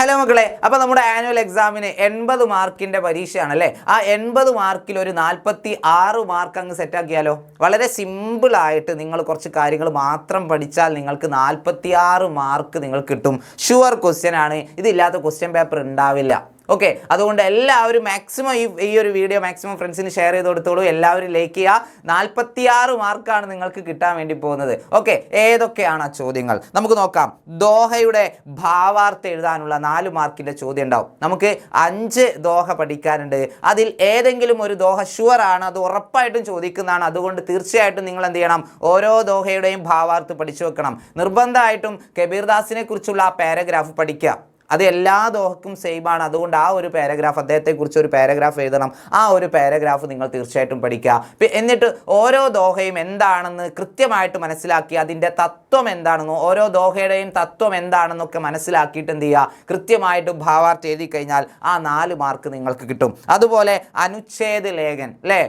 Hello മക്കളെ, അപ്പോൾ നമ്മുടെ ആനുവൽ എക്സാമിന് 80 മാർക്കിൻ്റെ പരീക്ഷയാണല്ലേ. ആ 80 മാർക്കിൽ ഒരു 46 മാർക്ക് അങ്ങ് സെറ്റാക്കിയാലോ. വളരെ സിമ്പിളായിട്ട് നിങ്ങൾ കുറച്ച് കാര്യങ്ങൾ മാത്രം പഠിച്ചാൽ നിങ്ങൾക്ക് 46 മാർക്ക് നിങ്ങൾക്ക് കിട്ടും. ഷുവർ ക്വസ്റ്റ്യൻ ആണ്, ഇതില്ലാത്ത ക്വസ്റ്റ്യൻ പേപ്പർ ഉണ്ടാവില്ല. ഓക്കെ, അതുകൊണ്ട് എല്ലാവരും മാക്സിമം ഈ ഒരു വീഡിയോ മാക്സിമം ഫ്രണ്ട്സിന് ഷെയർ ചെയ്ത് കൊടുത്തോളൂ. എല്ലാവരും ലൈക്ക് ചെയ്യുക. 46 മാർക്കാണ് നിങ്ങൾക്ക് കിട്ടാൻ വേണ്ടി പോകുന്നത്. ഓക്കെ, ഏതൊക്കെയാണ് ആ ചോദ്യങ്ങൾ നമുക്ക് നോക്കാം. ദോഹയുടെ ഭാവാർത്ഥം എഴുതാനുള്ള 4 മാർക്കിൻ്റെ ചോദ്യം ഉണ്ടാവും. നമുക്ക് 5 ദോഹ പഠിക്കാനുണ്ട്. അതിൽ ഏതെങ്കിലും ഒരു ദോഹ ഷുവർ ആണ്, അത് ഉറപ്പായിട്ടും ചോദിക്കുന്നതാണ്. അതുകൊണ്ട് തീർച്ചയായിട്ടും നിങ്ങൾ എന്ത് ചെയ്യണം, ഓരോ ദോഹയുടെയും ഭാവാർത്ഥം പഠിച്ചു വെക്കണം. നിർബന്ധമായിട്ടും കബീർദാസിനെ കുറിച്ചുള്ള ആ പാരഗ്രാഫ് പഠിക്കുക. അത് എല്ലാ ദോഹക്കും സെയിം ആണ്. അതുകൊണ്ട് ആ ഒരു പാരഗ്രാഫ്, അദ്ദേഹത്തെക്കുറിച്ച് ഒരു പാരഗ്രാഫ് എഴുതണം. ആ ഒരു പാരഗ്രാഫ് നിങ്ങൾ തീർച്ചയായിട്ടും പഠിക്കുക. എന്നിട്ട് ഓരോ ദോഹയും എന്താണെന്ന് കൃത്യമായിട്ട് മനസ്സിലാക്കി അതിൻ്റെ തത്വം എന്താണെന്നോ ഓരോ ദോഹയുടെയും തത്വം എന്താണെന്നൊക്കെ മനസ്സിലാക്കിയിട്ട് എന്ത് ചെയ്യുക, കൃത്യമായിട്ട് ഭാവാർത്ഥം എഴുതി കഴിഞ്ഞാൽ ആ 4 മാർക്ക് നിങ്ങൾക്ക് കിട്ടും. അതുപോലെ അനുച്ഛേദ ലേഖൻ അല്ലേ,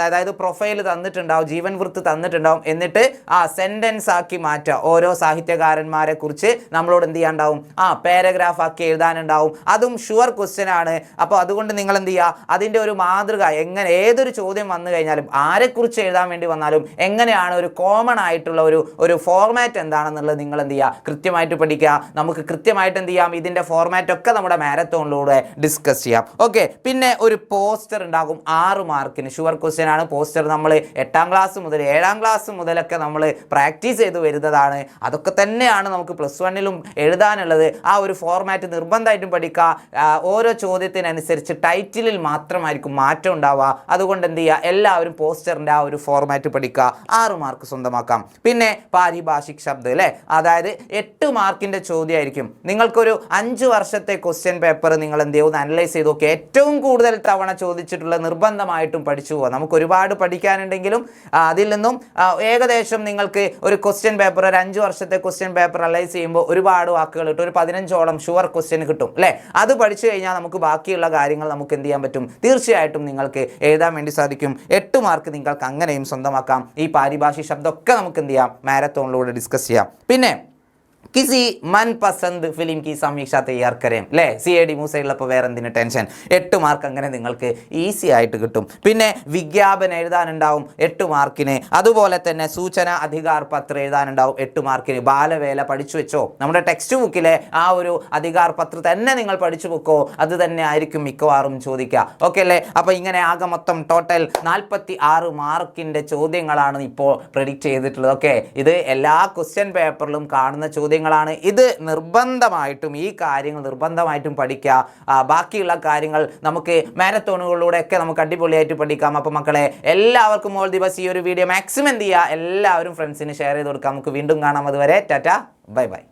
അതായത് പ്രൊഫൈൽ തന്നിട്ടുണ്ടാവും, ജീവൻ വൃത്ത് തന്നിട്ടുണ്ടാവും. എന്നിട്ട് ആ സെൻറ്റൻസ് ആക്കി മാറ്റുക. ഓരോ സാഹിത്യകാരന്മാരെ കുറിച്ച് നമ്മളോട് എന്ത് ചെയ്യാണ്ടാവും, ആ പാരഗ്രാഫ് ആക്കി എഴുതാനുണ്ടാവും. അതും ഷുവർ ക്വസ്റ്റ്യൻ ആണ്. അപ്പോൾ അതുകൊണ്ട് നിങ്ങൾ എന്ത് ചെയ്യുക, അതിൻ്റെ ഒരു മാതൃക എങ്ങനെ, ഏതൊരു ചോദ്യം വന്നു കഴിഞ്ഞാലും ആരെക്കുറിച്ച് എഴുതാൻ വേണ്ടി വന്നാലും എങ്ങനെയാണ് ഒരു കോമൺ ആയിട്ടുള്ള ഒരു ഫോർമാറ്റ് എന്താണെന്നുള്ളത് നിങ്ങൾ എന്ത് ചെയ്യുക, കൃത്യമായിട്ട് പഠിക്കുക. നമുക്ക് കൃത്യമായിട്ട് എന്ത് ചെയ്യാം, ഇതിൻ്റെ ഫോർമാറ്റ് ഒക്കെ നമ്മുടെ മാരത്തോണിലൂടെ ഡിസ്കസ് ചെയ്യാം. ഓക്കെ, പിന്നെ ഒരു പോസ്റ്റർ ഉണ്ടാകും 6 മാർക്കിന്. ഷുവർ ക്വസ്റ്റ്യൻ ആണ്. പോസ്റ്റർ നമ്മൾ 8ാം ക്ലാസ് മുതൽ 7ാം ക്ലാസ് മുതലൊക്കെ നമ്മൾ പ്രാക്ടീസ് ചെയ്ത് വരുന്നതാണ്. അതൊക്കെ തന്നെയാണ് നമുക്ക് +1ലും എഴുതാനുള്ളത്. ആ ഒരു ഫോർമാറ്റ് നിർബന്ധമായിട്ടും പഠിക്കുക. ഓരോ ചോദ്യത്തിനനുസരിച്ച് ടൈറ്റിലിൽ മാത്രമായിരിക്കും മാറ്റം ഉണ്ടാവുക. അതുകൊണ്ട് എന്ത് ചെയ്യുക, എല്ലാവരും പോസ്റ്ററിൻ്റെ ആ ഒരു ഫോർമാറ്റ് പഠിക്കുക. 6 മാർക്ക് സ്വന്തമാക്കാം. പിന്നെ പാരിഭാഷിക് ശബ്ദം അല്ലേ, അതായത് 8 മാർക്കിൻ്റെ ചോദ്യമായിരിക്കും. നിങ്ങൾക്കൊരു 5 വർഷത്തെ ക്വസ്റ്റ്യൻ പേപ്പർ നിങ്ങൾ എന്ത് ചെയ്യുക, അനലൈസ് ചെയ്ത് നോക്കുക. ഏറ്റവും കൂടുതൽ തവണ ചോദിച്ചിട്ടുള്ള നിർബന്ധമായിട്ടും പഠിച്ചു പോവുക. നമുക്ക് ഒരുപാട് പഠിക്കാനുണ്ടെങ്കിലും അതിൽ നിന്നും ഏകദേശം നിങ്ങൾക്ക് ഒരു ക്വസ്റ്റ്യൻ പേപ്പർ, ഒരു 5 വർഷത്തെ ക്വസ്റ്റ്യൻ പേപ്പർ അനലൈസ് ചെയ്യുമ്പോൾ ഒരുപാട് വാക്കുകൾ കിട്ടും. ഒരു 15ഓളം ഷുവർ ക്വസ്റ്റ്യൻ കിട്ടും അല്ലേ. അത് പഠിച്ചു കഴിഞ്ഞാൽ നമുക്ക് ബാക്കിയുള്ള കാര്യങ്ങൾ നമുക്ക് എന്ത് ചെയ്യാൻ പറ്റും, തീർച്ചയായിട്ടും നിങ്ങൾക്ക് എഴുതാൻ വേണ്ടി സാധിക്കും. 8 മാർക്ക് നിങ്ങൾക്ക് അങ്ങനെയും സ്വന്തമാക്കാം. ഈ പാരിഭാഷിക ശബ്ദമൊക്കെ നമുക്ക് എന്ത് ചെയ്യാം, മാരത്തോണിലൂടെ ഡിസ്കസ് ചെയ്യാം. പിന്നെ किसी मनपसंद ഫിലിം की സമീക്ഷ തയ്യാർ കരേം അല്ലേ, CID മൂസയുള്ളപ്പോൾ വേറെ എന്തിന് ടെൻഷൻ. 8 മാർക്ക് അങ്ങനെ നിങ്ങൾക്ക് ഈസി ആയിട്ട് കിട്ടും. പിന്നെ വിജ്ഞാപനം എഴുതാനുണ്ടാവും 8 മാർക്കിന്. അതുപോലെ തന്നെ സൂചന അധികാർ പത്രം എഴുതാനുണ്ടാവും 8 മാർക്കിന്. ബാലവേല പഠിച്ചു വെച്ചോ, നമ്മുടെ ടെക്സ്റ്റ് ബുക്കിലെ ആ ഒരു അധികാർ പത്രം തന്നെ നിങ്ങൾ പഠിച്ചു വെക്കോ, അത് തന്നെ ആയിരിക്കും മിക്കവാറും ചോദിക്കുക. ഓക്കെ അല്ലേ. അപ്പോൾ ഇങ്ങനെ ആകെ മൊത്തം ടോട്ടൽ 46 മാർക്കിൻ്റെ ചോദ്യങ്ങളാണ് ഇപ്പോൾ പ്രെഡിക്റ്റ് ചെയ്തിട്ടുള്ളത്. ഓക്കെ, ഇത് എല്ലാ ക്വസ്റ്റ്യൻ പേപ്പറിലും കാണുന്ന ചോദ്യങ്ങളാണ്. ഇത് നിർബന്ധമായിട്ടും ഈ കാര്യങ്ങൾ നിർബന്ധമായിട്ടും പഠിക്കുക. ബാക്കിയുള്ള കാര്യങ്ങൾ നമുക്ക് മാരത്തോണുകളിലൂടെയൊക്കെ നമുക്ക് അടിപൊളിയായിട്ട് പഠിക്കാം. അപ്പോൾ മക്കളെ, എല്ലാവർക്കും ഓൾ ദി ബെസ്റ്റ്. ഈ ഒരു വീഡിയോ മാക്സിമം എന്ത് ചെയ്യുക, എല്ലാവരും ഫ്രണ്ട്സിന് ഷെയർ ചെയ്ത് കൊടുക്കാം. നമുക്ക് വീണ്ടും കാണാം. അതുവരെ ടാറ്റ, ബൈ ബൈ.